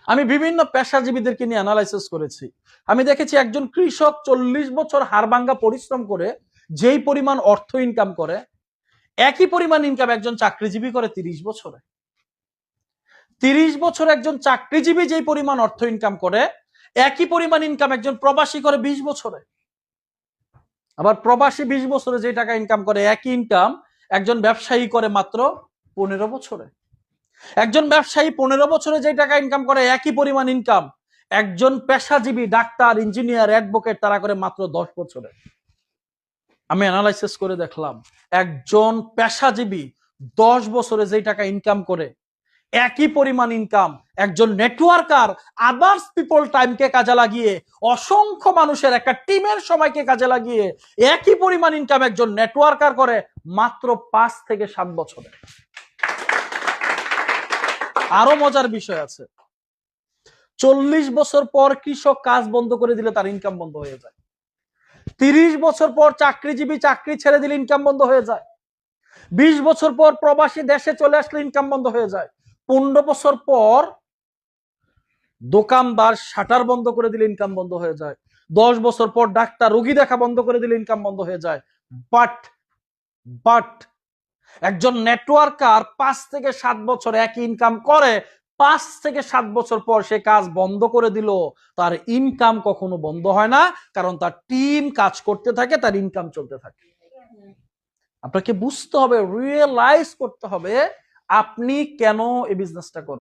আমি বিভিন্ন পেশাজীবীদেরকে নিয়ে অ্যানালাইসিস করেছি। আমি দেখেছি একজন কৃষক 40 বছর হাড়ভাঙ্গা পরিশ্রম করে যেই পরিমাণ অর্থ ইনকাম করে, একই পরিমাণ ইনকাম একজন চাকরিজীবী করে 30 বছরে। 30 বছর একজন চাকরিজীবী যেই পরিমাণ অর্থ ইনকাম করে, একই পরিমাণ ইনকাম একজন প্রবাসী করে 20 বছরে। আবার প্রবাসী 20 বছরে যে টাকা ইনকাম করে, একই ইনকাম একজন ব্যবসায়ী করে মাত্র 15 বছরে। একজন ব্যবসায়ী 15 বছরে যে টাকা ইনকাম করে, একই পরিমাণ ইনকাম একজন পেশাজীবী ডাক্তার, ইঞ্জিনিয়ার, অ্যাডভোকেট তারা করে মাত্র 10 বছরে। আমি অ্যানালাইসিস করে দেখলাম একজন পেশাজীবী 10 বছরে যে টাকা ইনকাম করে, একই পরিমাণ ইনকাম একজন নেটওয়ার্কার আদার্স পিপল টাইমকে কাজে লাগিয়ে, অসংখ্য মানুষের একটা টিমের সময়কে কাজে লাগিয়ে একই পরিমাণ ইনকাম একজন নেটওয়ার্কার করে মাত্র 5 থেকে 7 বছরে। আরো মজার বিষয় আছে, 40 বছর পর কৃষক কাজ বন্ধ করে দিলে তার ইনকাম বন্ধ হয়ে যায়। 30 বছর পর চাকরিজীবী চাকরি ছেড়ে দিলে ইনকাম বন্ধ হয়ে যায়। 20 বছর পর প্রবাসী দেশে চলে আসলে ইনকাম বন্ধ হয়ে যায়। 15 বছর পর দোকানদার শাটার বন্ধ করে দিলে ইনকাম বন্ধ হয়ে যায়। 10 বছর পর ডাক্তার রোগী দেখা বন্ধ করে দিলে ইনকাম বন্ধ হয়ে যায়। বাট একজন নেটওয়ার্কার 5 থেকে 7 বছর একই ইনকাম করে, 5 থেকে 7 বছর পর সে কাজ বন্ধ করে দিল, তার ইনকাম কখনো বন্ধ হয় না, কারণ তার টিম কাজ করতে থাকে, তার ইনকাম চলতে থাকে। আপনাকে বুঝতে হবে, রিয়েলাইজ করতে হবে আপনি কেন এই বিজনেসটা করবেন।